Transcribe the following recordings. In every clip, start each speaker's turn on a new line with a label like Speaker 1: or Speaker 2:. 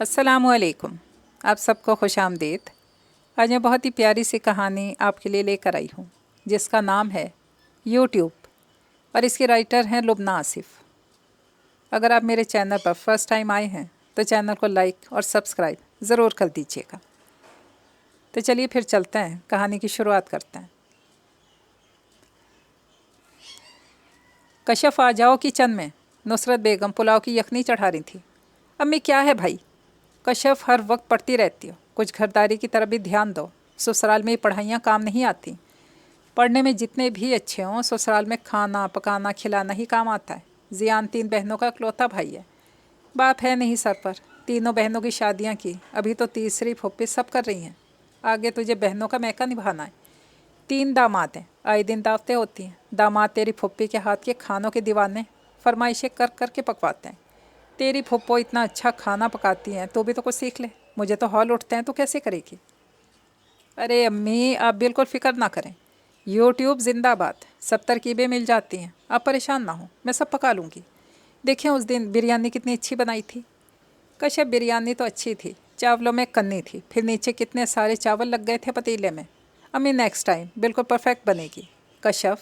Speaker 1: अस्सलामुअलैकुम। आप सबको खुश आमदीद। आज मैं बहुत ही प्यारी सी कहानी आपके लिए लेकर आई हूँ जिसका नाम है यूट्यूब और इसके राइटर हैं लुबना आसिफ। अगर आप मेरे चैनल पर फर्स्ट टाइम आए हैं तो चैनल को लाइक और सब्सक्राइब ज़रूर कर दीजिएगा। तो चलिए फिर चलते हैं, कहानी की शुरुआत करते हैं। कशफ आ जाओ किचन में। नुसरत बेगम पुलाव की यखनी चढ़ा रही थी। अम्मी क्या है भाई? कशफ हर वक्त पढ़ती रहती हो, कुछ घरदारी की तरफ भी ध्यान दो। ससुराल में पढ़ाइयाँ काम नहीं आती। पढ़ने में जितने भी अच्छे हों, ससुराल में खाना पकाना खिलाना ही काम आता है। जियान 3 बहनों का इकलौता भाई है। बाप है नहीं सर पर। तीनों बहनों की शादियाँ की, अभी तो तीसरी फुप्पी सब कर रही हैं। आगे तुझे बहनों का मैका निभाना है। 3 दामाद हैं, आए दिन दावतें होती हैं। दामाद तेरी फुप्पी के हाथ के खानों के दीवाने, फरमाइशें कर कर के पकवाते हैं। तेरी फुप्पो इतना अच्छा खाना पकाती हैं, तो भी तो कुछ सीख ले। मुझे तो हॉल उठते हैं, तो कैसे करेगी? अरे अम्मी, आप बिल्कुल फ़िक्र ना करें। यूट्यूब जिंदाबाद। सब तरकीबें मिल जाती हैं, आप परेशान ना हो, मैं सब पका लूँगी। देखिए उस दिन बिरयानी कितनी अच्छी बनाई थी। कश्यप बिरयानी तो अच्छी थी, चावलों में कन्नी थी, फिर नीचे कितने सारे चावल लग गए थे पतीले में। अम्मी नेक्स्ट टाइम बिल्कुल परफेक्ट बनेगी। कश्यप,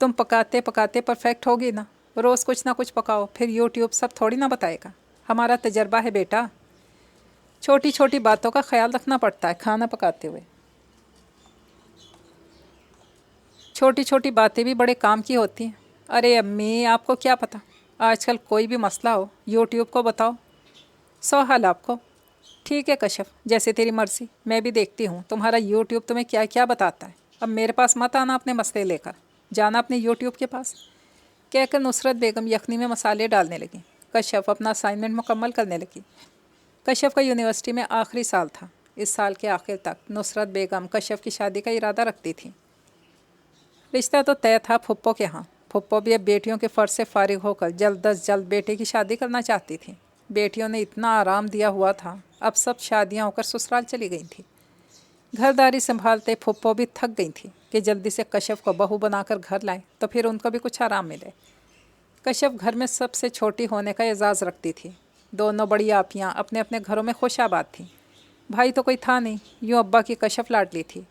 Speaker 1: तुम पकाते पकाते परफेक्ट होगी ना। रोज़ कुछ ना कुछ पकाओ, फिर यूट्यूब सब थोड़ी ना बताएगा। हमारा तजर्बा है बेटा। छोटी छोटी बातों का ख्याल रखना पड़ता है खाना पकाते हुए। छोटी छोटी बातें भी बड़े काम की होती हैं। अरे अम्मी, आपको क्या पता, आजकल कोई भी मसला हो यूट्यूब को बताओ, 100 हाल आपको। ठीक है कश्यप, जैसे तेरी मर्ज़ी। मैं भी देखती हूँ तुम्हारा यूट्यूब तुम्हें क्या क्या बताता है। अब मेरे पास मत आना अपने मसले लेकर, जाना अपने यूट्यूब के पास। कहकर नुसरत बेगम यखनी में मसाले डालने लगी। कश्यप अपना असाइनमेंट मुकम्मल करने लगी। कश्यप का यूनिवर्सिटी में आखिरी साल था। इस साल के आखिर तक नुसरत बेगम कश्यप की शादी का इरादा रखती थी। रिश्ता तो तय था फुप्पो के यहाँ। फुप्पो भी अब बेटियों के फ़र्ज से फारिग होकर जल्द अज जल्द बेटे की शादी करना चाहती थी। बेटियों ने इतना आराम दिया हुआ था, अब सब शादियाँ होकर ससुराल चली गई थी। घरदारी संभालते फुप्पो भी थक गई थी कि जल्दी से कश्यप को बहू बनाकर घर लाएं तो फिर उनको भी कुछ आराम मिले। कश्यप घर में सबसे छोटी होने का एजाज़ रखती थी। दोनों बड़ी आपियाँ अपने अपने घरों में खुशाबाद थीं। भाई तो कोई था नहीं, यूँ अब्बा की कश्यप लाडली थी।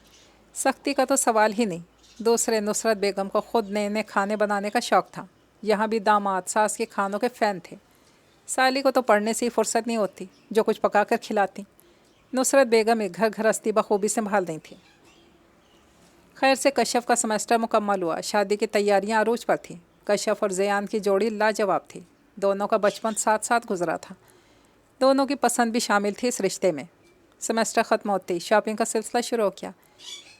Speaker 1: सख्ती का तो सवाल ही नहीं। दूसरे नुसरत बेगम को खुद नए नए खाने बनाने का शौक़ था। यहाँ भी दामाद सास के खानों के फ़ैन थे। साली को तो पढ़ने से ही फुर्सत नहीं होती, जो कुछ पका कर खिलाती। नुसरत बेगम एक घर गृहस्थी बखूबी संभाल रही थी। खैर से कश्यप का सेमेस्टर मुकम्मल हुआ। शादी की तैयारियां अरूज पर थीं। कश्यप और ज़यान की जोड़ी लाजवाब थी। दोनों का बचपन साथ साथ गुजरा था। दोनों की पसंद भी शामिल थी इस रिश्ते में। सेमेस्टर ख़त्म होते ही शॉपिंग का सिलसिला शुरू हो गया।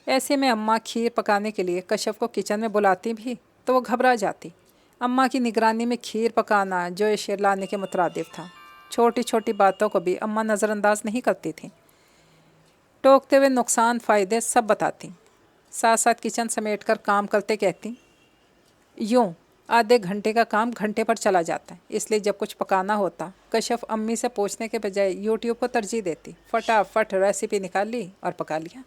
Speaker 1: ऐसे में अम्मा खीर पकाने के लिए कश्यप को किचन में बुलाती भी तो वो घबरा जाती। अम्मा की निगरानी में खीर पकाना जो शेर लाने के मुतरादिफ था। छोटी छोटी बातों को भी अम्मा नज़रअंदाज नहीं करती थी, टोकते हुए नुकसान फ़ायदे सब बताती। साथ साथ किचन समेट कर काम करते कहती, यूँ आधे घंटे का काम घंटे पर चला जाता है। इसलिए जब कुछ पकाना होता कश्यप अम्मी से पूछने के बजाय यूट्यूब को तरजीह देती। फटाफट रेसिपी निकाल ली और पका लिया।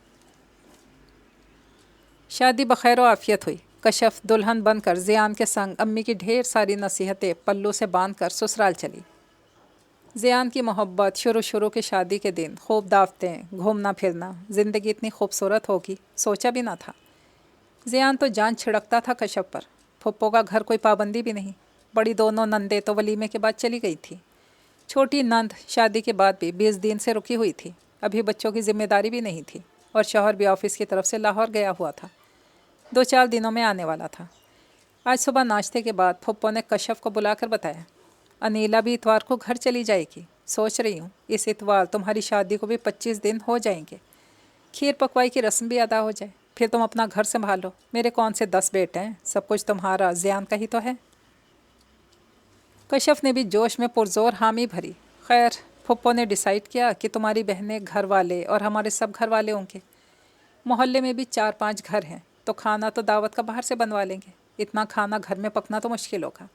Speaker 1: शादी बखैर व आफियत हुई। कश्यप दुल्हन बनकर ज़ियान के संग अम्मी की ढेर सारी नसीहतें पल्लू से बांध कर ससुराल चली। ज़ियान की मोहब्बत शुरू के शादी के दिन खूब दावतें, घूमना फिरना, ज़िंदगी इतनी खूबसूरत होगी सोचा भी ना था। ज़ियान तो जान छिड़कता था कश्यप पर। फुप्पो का घर कोई पाबंदी भी नहीं। बड़ी दोनों नंदे तो वलीमे के बाद चली गई थी। छोटी नंद शादी के बाद भी 20 दिन से रुकी हुई थी। अभी बच्चों की जिम्मेदारी भी नहीं थी और शौहर भी ऑफिस की तरफ से लाहौर गया हुआ था। 2-4 दिनों में आने वाला था। आज सुबह नाश्ते के बाद फुप्पो ने कश्यप को बुलाकर बताया, अनीला भी इतवार को घर चली जाएगी। सोच रही हूँ इस इतवार तुम्हारी शादी को भी 25 दिन हो जाएंगे। खीर पकवाई की रस्म भी अदा हो जाए, फिर तुम अपना घर संभालो। मेरे कौन से 10 बेटे हैं, सब कुछ तुम्हारा ज़ियान का ही तो है। कश्यप ने भी जोश में पुरजोर हामी भरी। खैर फुप्पो ने डिसाइड किया कि तुम्हारी बहनें घर वाले और हमारे सब घर वाले होंगे। मोहल्ले में भी 4-5 घर हैं, तो खाना तो दावत का बाहर से बनवा लेंगे। इतना खाना घर में पकना तो मुश्किल होगा।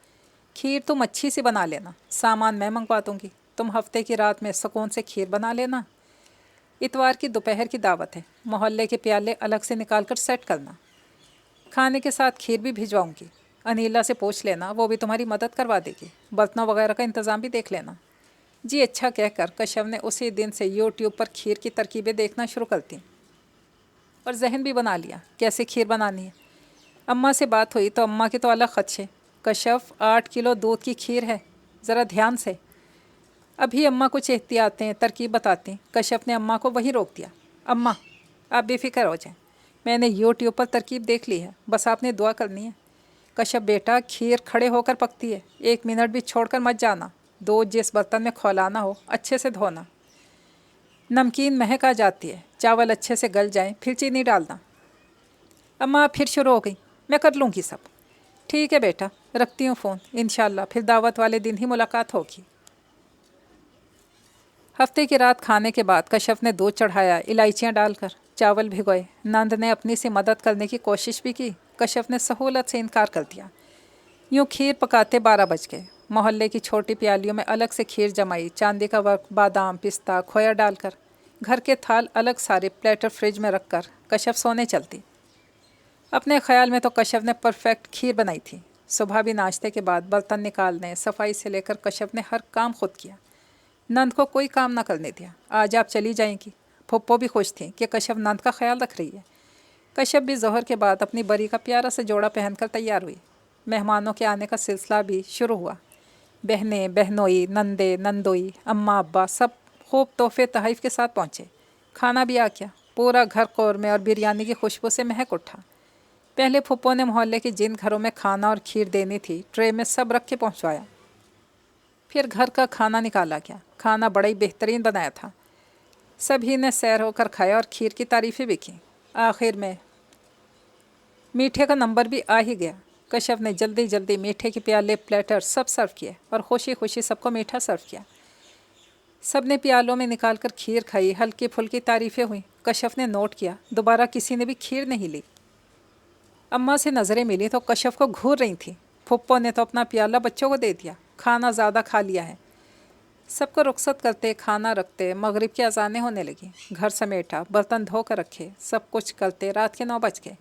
Speaker 1: खीर तुम अच्छी सी बना लेना, सामान मैं मंगवा दूँगी। तुम हफ्ते की रात में सुकून से खीर बना लेना। इतवार की दोपहर की दावत है, मोहल्ले के प्याले अलग से निकाल कर सेट करना। खाने के साथ खीर भी भिजवाऊँगी। अनीला से पूछ लेना, वो भी तुम्हारी मदद करवा देगी। बर्तनों वगैरह का इंतज़ाम भी देख लेना। जी अच्छा कहकर कश्यप ने उसी दिन से यूट्यूब पर खीर की तरकीबें देखना शुरू कर दी और जहन भी बना लिया कैसे खीर बनानी है। अम्मा से बात हुई तो अम्मा के तो अलग खदशे। कश्यप 8 किलो दूध की खीर है, ज़रा ध्यान से। अभी अम्मा कुछ एहतियातें तरकीब बताती। कश्यप ने अम्मा को वहीं रोक दिया। अम्मा आप बेफिक्र हो जाएं, मैंने यूट्यूब पर तरकीब देख ली है, बस आपने दुआ करनी है। कश्यप बेटा खीर खड़े होकर पकती है, 1 मिनट भी छोड़कर मत जाना। दूध जिस बर्तन में खौलाना हो अच्छे से धोना, नमकीन महक आ जाती है, चावल अच्छे से गल जाएं, फिर चीनी डालना। अम्मा फिर शुरू हो गई, मैं कर लूँगी सब। ठीक है बेटा, रखती हूँ फ़ोन, इंशाल्लाह फिर दावत वाले दिन ही मुलाकात होगी। हफ्ते की रात खाने के बाद कश्यप ने दूध चढ़ाया इलायचियाँ डालकर, चावल भिगोए। नंद ने अपनी से मदद करने की कोशिश भी की, कश्यप ने सहूलत से इनकार कर दिया। यूँ खीर पकाते 12 बज गए। मोहल्ले की छोटी प्यालियों में अलग से खीर जमाई, चांदी का वर्क, बादाम, पिस्ता, खोया डालकर। घर के थाल अलग सारे प्लेटर फ्रिज में रखकर कश्यप सोने चलती। अपने ख्याल में तो कश्यप ने परफेक्ट खीर बनाई थी। सुबह भी नाश्ते के बाद बर्तन निकालने, सफाई से लेकर कश्यप ने हर काम खुद किया। नंद को कोई काम ना करने दिया। आज आप चली जाएंगी। फुप्पो भी खुश थी कि कश्यप नंद का ख्याल रख रही है। कश्यप भी ज़ोहर के बाद अपनी बरी का प्यारा सा जोड़ा पहनकर तैयार हुई। मेहमानों के आने का सिलसिला भी शुरू हुआ। बहनें, बहनोई, नंदे, नंदोई, अम्मा, अब्बा सब खूब तोहफे तहफ़ के साथ पहुँचे। खाना भी आ गया। पूरा घर कौरमे और बिरयानी की खुशबू से महक उठा। पहले फुप्पो ने मोहल्ले के जिन घरों में खाना और खीर देनी थी ट्रे में सब रख के पहुँचवाया। फिर घर का खाना निकाला गया। खाना बड़ा ही बेहतरीन बनाया था। सभी ने सैर होकर खाया और खीर की तारीफ़ें भी की। आखिर में मीठे का नंबर भी आ ही गया। कश्यप ने जल्दी जल्दी मीठे के प्याले, प्लेटर सब सर्व किए और खुशी खुशी सबको मीठा सर्व किया। सब ने प्यालों में निकाल कर खीर खाई। हल्की फुल्की तारीफ़ें हुई। कश्यप ने नोट किया दोबारा किसी ने भी खीर नहीं ली। अम्मा से नज़रें मिली तो कश्यप को घूर रही थी। फुप्पो ने तो अपना प्याला बच्चों को दे दिया, खाना ज़्यादा खा लिया है। सबको रुखसत करते, खाना रखते, मगरिब की अज़ानें होने लगी। घर समेटा, बर्तन धो कर रखे, सब कुछ करते रात के 9 बज गए।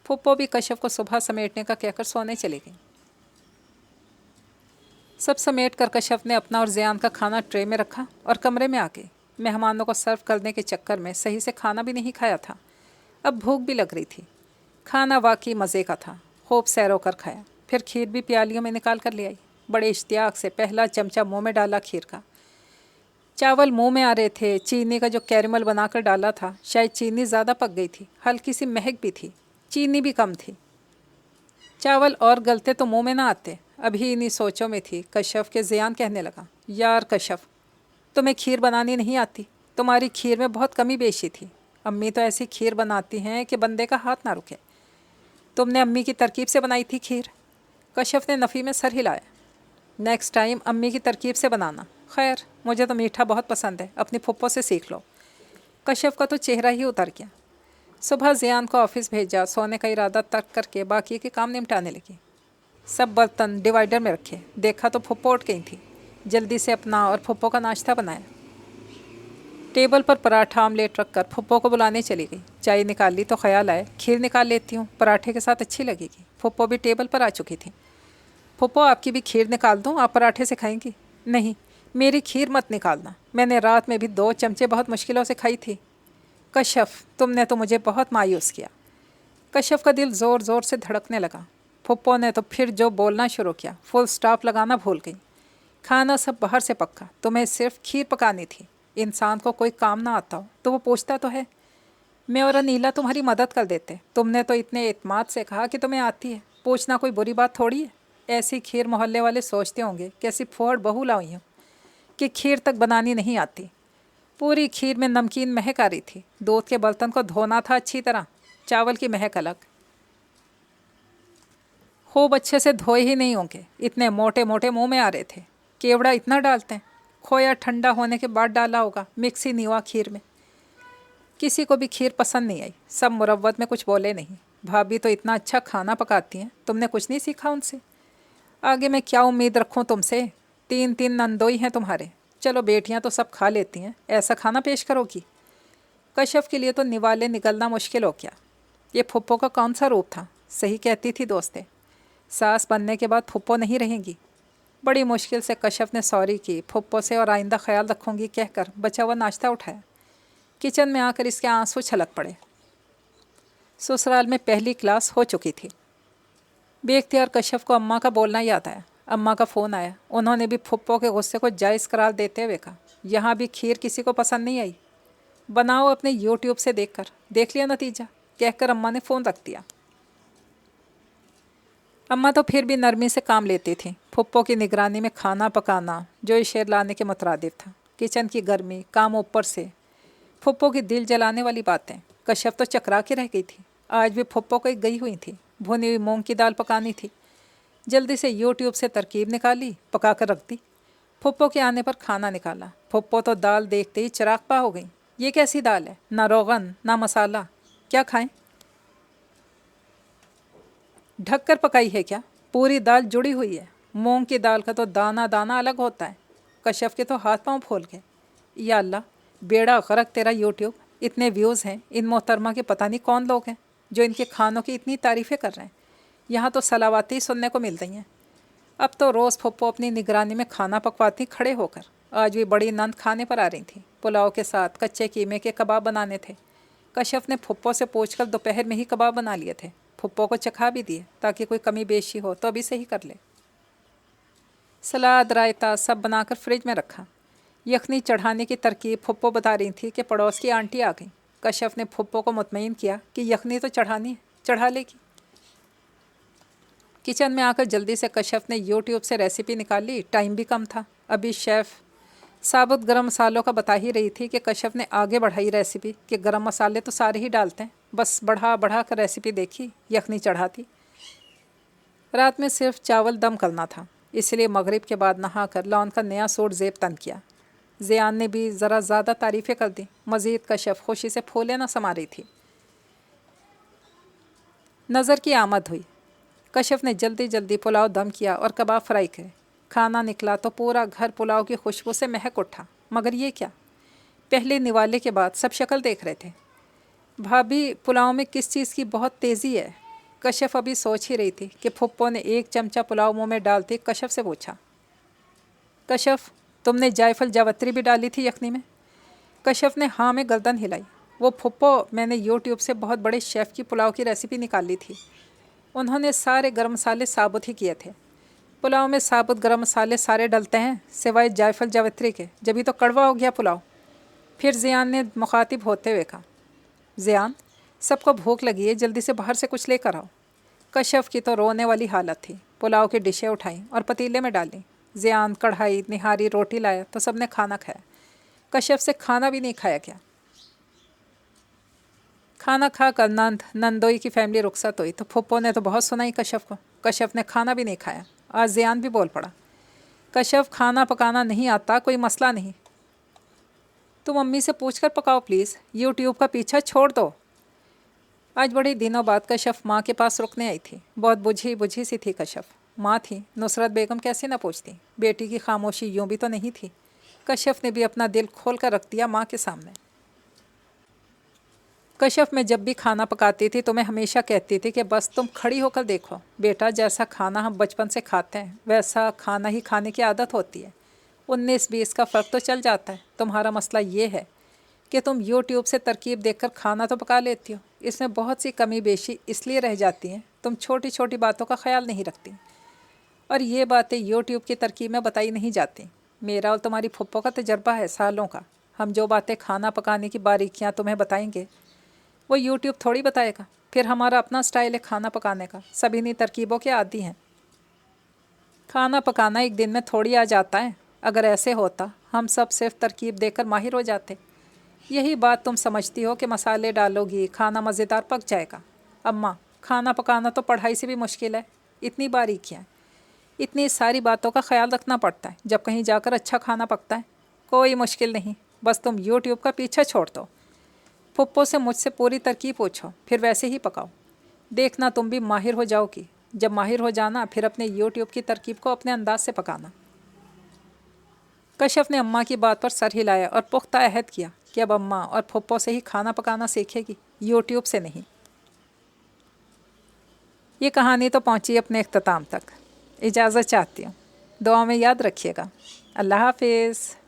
Speaker 1: फुप्पो भी कश्यप को सुबह समेटने का कहकर सोने चली गई। सब समेट कर कश्यप ने अपना और ज़ियान का खाना ट्रे में रखा और कमरे में आ गई। मेहमानों को सर्व करने के चक्कर में सही से खाना भी नहीं खाया था। अब भूख भी लग रही थी। खाना वाकई मज़े का था। खूब सैर होकर खाया। फिर खीर भी प्यालियों में निकाल कर ले आई। बड़े इश्तियाक से पहला चमचा मुंह में डाला खीर का। चावल मुंह में आ रहे थे। चीनी का जो कैरमल बनाकर डाला था, शायद चीनी ज़्यादा पक गई थी। हल्की सी महक भी थी, चीनी भी कम थी। चावल और गलते तो मुंह में ना आते। अभी इन्हीं सोचों में थी, कश्यप के ज़ियान कहने लगा, यार कश्यप, तुम्हें खीर बनानी नहीं आती। तुम्हारी खीर में बहुत कमी बेशी थी। अम्मी तो ऐसी खीर बनाती हैं कि बंदे का हाथ ना रुके। तुमने अम्मी की तरकीब से बनाई थी खीर। कश्यप ने नफ़ी में सर हिलाया। नेक्स्ट टाइम अम्मी की तरकीब से बनाना। खैर, मुझे तो मीठा बहुत पसंद है, अपनी फुप्पो से सीख लो। कश्यप का तो चेहरा ही उतर गया। सुबह ज़ियान को ऑफिस भेजा। सोने का इरादा तर्क करके बाकी के काम निपटाने लगी। सब बर्तन डिवाइडर में रखे। देखा तो फुप्पो उठ गई थी। जल्दी से अपना और फुप्पो का नाश्ता बनाया। टेबल पर पराठा आमलेट रखकर फुप्पो को बुलाने चली गई। चाय निकाल ली तो ख्याल आया खीर निकाल लेती हूँ, पराठे के साथ अच्छी लगेगी। फुप्पो भी टेबल पर आ चुकी थी। फुप्पो आपकी भी खीर निकाल दूँ, आप पराठे से खाएंगी? नहीं, मेरी खीर मत निकालना, मैंने रात में भी 2 चमचे बहुत मुश्किलों से खाई थी। कश्यप, तुमने तो मुझे बहुत मायूस किया। कश्यप का दिल ज़ोर ज़ोर से धड़कने लगा। फुप्पो ने तो फिर जो बोलना शुरू किया, फुल स्टॉप लगाना भूल गई। खाना सब बाहर से पक्का, तुम्हें सिर्फ खीर पकानी थी। इंसान को कोई काम ना आता हो तो वो पूछता तो है। मैं और अनीला तुम्हारी मदद कर देते। तुमने तो इतने एतमाद से कहा कि तुम्हें आती है, पूछना कोई बुरी बात थोड़ी है। ऐसी खीर मोहल्ले वाले सोचते होंगे कैसी फोड़ बहू लाई हूँ कि खीर तक बनानी नहीं आती। पूरी खीर में नमकीन महक आ रही थी। दूध के बर्तन को धोना था अच्छी तरह, चावल की महक अलग। खूब अच्छे से धोए ही नहीं होंगे, इतने मोटे मोटे मुंह में आ रहे थे। केवड़ा इतना डालते हैं? खोया ठंडा होने के बाद डाला होगा, मिक्स ही नहीं हुआ खीर में। किसी को भी खीर पसंद नहीं आई। सब मुरव्वत में कुछ बोले नहीं। भाभी तो इतना अच्छा खाना पकाती हैं, तुमने कुछ नहीं सीखा उनसे? आगे मैं क्या उम्मीद रखूं तुमसे? 3 नंदोई हैं तुम्हारे। चलो बेटियां तो सब खा लेती हैं, ऐसा खाना पेश करोगी? कश्यप के लिए तो निवाले निकलना मुश्किल हो गया। ये फुप्पो का कौन सा रूप था? सही कहती थी दोस्तें, सास बनने के बाद फुप्पो नहीं रहेंगी। बड़ी मुश्किल से कश्यप ने सॉरी की फुप्पो से और आइंदा ख्याल रखूंगी कहकर बचा हुआ नाश्ता उठाया। किचन में आकर इसके आंसू छलक पड़े। ससुराल में पहली क्लास हो चुकी थी। बेख्तियार कश्यप को अम्मा का बोलना याद आया। अम्मा का फ़ोन आया। उन्होंने भी फुप्पो के गुस्से को जायज़ करार देते हुए कहा, यहाँ भी खीर किसी को पसंद नहीं आई, बनाओ अपने यूट्यूब से देखकर, देख लिया नतीजा, कहकर अम्मा ने फ़ोन रख दिया। अम्मा तो फिर भी नरमी से काम लेती थी। फुप्पो की निगरानी में खाना पकाना जो इशेर लाने के मुतरादिफ था। किचन की गर्मी, काम ऊपर से, फुप्पो की दिल जलाने वाली बातें। कश्यप तो चकरा के रह गई थी। आज भी फुप्पो को गई हुई थी। भुनी हुई मूंग की दाल पकानी थी। जल्दी से यूट्यूब से तरकीब निकाली, पका कर रख दी। फुप्पो के आने पर खाना निकाला। फुप्पो तो दाल देखते ही चिराग पा हो गई। ये कैसी दाल है, ना रोगन ना मसाला, क्या खाएं? ढक कर पकाई है क्या? पूरी दाल जुड़ी हुई है। मूंग की दाल का तो दाना दाना अलग होता है। कश्यप के तो हाथ पांव फूल गए। या अल्लाह, बेड़ा गरक तेरा यूट्यूब। इतने व्यूज़ हैं। इन मोहतरमा के पता नहीं कौन लोग हैं जो इनके खानों की इतनी तारीफ़ें कर रहे हैं। यहाँ तो सलावाती ही सुनने को मिल रही हैं। अब तो रोज़ फुप्पो अपनी निगरानी में खाना पकवाती खड़े होकर। आज भी बड़ी नंद खाने पर आ रही थी। पुलाव के साथ कच्चे कीमे के कबाब बनाने थे। कश्यप ने फुप्पो से पूछकर दोपहर में ही कबाब बना लिए थे। फुप्पो को चखा भी दिए ताकि कोई कमी बेशी हो तो अभी से ही कर ले। सलाद रायता सब बनाकर फ्रिज में रखा। यखनी चढ़ाने की तरकीब फुप्पो बता रही थी कि पड़ोस की आंटी आ गई। कश्यप ने फुप्पो को मुतमईन किया कि यखनी तो चढ़ानी है, चढ़ा लेगी। किचन में आकर जल्दी से कश्यप ने यूट्यूब से रेसिपी निकाल ली। टाइम भी कम था। अभी शेफ़ साबुत गरम मसालों का बता ही रही थी कि कश्यप ने आगे बढ़ाई रेसिपी कि गरम मसाले तो सारे ही डालते हैं। बस बढ़ा बढ़ा कर रेसिपी देखी, यखनी चढ़ाती। रात में सिर्फ चावल दम करना था, इसलिए मगरिब के बाद नहा कर लॉन का नया सूट ज़ेब तन किया। ज़ियान ने भी ज़रा ज़्यादा तारीफ़ें कर दी। मज़ीद कश्यप खुशी से फूले न समा रही थी। नज़र की आमद हुई। कश्यप ने जल्दी जल्दी पुलाव दम किया और कबाब फ्राई करे। खाना निकला तो पूरा घर पुलाव की खुशबू से महक उठा। मगर ये क्या, पहले निवाले के बाद सब शक्ल देख रहे थे। भाभी, पुलाव में किस चीज़ की बहुत तेज़ी है? कश्यप अभी सोच ही रही थी कि फुप्पो ने एक चमचा पुलाव मुंह में डालते कश्यप से पूछा, कश्यप, तुमने जायफल जावत्री भी डाली थी यखनी में? कश्यप ने हाँ में गर्दन हिलाई। वो फुप्पो, मैंने यूट्यूब से बहुत बड़े शेफ़ की पुलाव की रेसिपी निकाली थी। उन्होंने सारे गरम मसाले साबुत ही किए थे। पुलाव में साबुत गरम मसाले सारे डलते हैं सिवाय जायफल जावित्री के, जभी तो कड़वा हो गया पुलाव। फिर ज़ियान ने मुखातिब होते हुए कहा, ज़ियान, सबको भूख लगी है, जल्दी से बाहर से कुछ लेकर आओ। कश्यप की तो रोने वाली हालत थी। पुलाव की डिशें उठाई और पतीले में डाली। ज़ियान कढ़ाई निहारी रोटी लाया तो सबने खाना खाया। कश्यप से खाना भी नहीं खाया क्या? खाना खा कर नंदोई की फैमिली रुखसत हुई तो फुप्पो ने तो बहुत सुनाई कश्यप को। कश्यप ने खाना भी नहीं खाया। आज ज़ियान भी बोल पड़ा, कश्यप, खाना पकाना नहीं आता, कोई मसला नहीं, तुम मम्मी से पूछकर पकाओ प्लीज़, यूट्यूब का पीछा छोड़ दो। आज बड़े दिनों बाद कश्यप माँ के पास रुकने आई थी। बहुत बुझी बुझी सी थी कश्यप। माँ थी, नुसरत बेगम कैसे ना पूछती। बेटी की खामोशी यूँ भी तो नहीं थी। कश्यप ने भी अपना दिल खोल कर रख दिया माँ के सामने। कश्यप, मैं जब भी खाना पकाती थी तो मैं हमेशा कहती थी कि बस तुम खड़ी होकर देखो बेटा, जैसा खाना हम बचपन से खाते हैं वैसा खाना ही खाने की आदत होती है। 19-20 का फ़र्क तो चल जाता है। तुम्हारा मसला ये है कि तुम यूट्यूब से तरकीब देखकर खाना तो पका लेती हो, इसमें बहुत सी कमी बेशी इसलिए रह जाती हैं, तुम छोटी छोटी बातों का ख्याल नहीं रखती। और ये बातें यूट्यूब की तरकीब में बताई नहीं जाती। मेरा और तुम्हारी फुप्पो का तजर्बा है सालों का। हम जो बातें खाना पकाने की बारीकियाँ तुम्हें बताएंगे वो यूट्यूब थोड़ी बताएगा। फिर हमारा अपना स्टाइल है खाना पकाने का, सभी इन्हीं तरकीबों के आदी हैं। खाना पकाना एक दिन में थोड़ी आ जाता है। अगर ऐसे होता हम सब सिर्फ तरकीब देकर माहिर हो जाते। यही बात तुम समझती हो कि मसाले डालोगी खाना मज़ेदार पक जाएगा। अम्मा, खाना पकाना तो पढ़ाई से भी मुश्किल है। इतनी बारीकियाँ, इतनी सारी बातों का ख्याल रखना पड़ता है जब कहीं जाकर अच्छा खाना पकता है। कोई मुश्किल नहीं, बस तुम यूट्यूब का पीछा छोड़ दो। फुप्पो से मुझसे पूरी तरकीब पूछो, फिर वैसे ही पकाओ। देखना तुम भी माहिर हो जाओगी। जब माहिर हो जाना फिर अपने यूट्यूब की तरकीब को अपने अंदाज से पकाना। कश्यप ने अम्मा की बात पर सर हिलाया और पुख्ता अहद किया कि अब अम्मा और फुप्पो से ही खाना पकाना सीखेगी, यूट्यूब से नहीं। ये कहानी तो पहुंची अपने इख्तिताम तक। इजाज़त चाहती हूँ। دعا میں یاد رکھیے گا۔ اللہ حافظ۔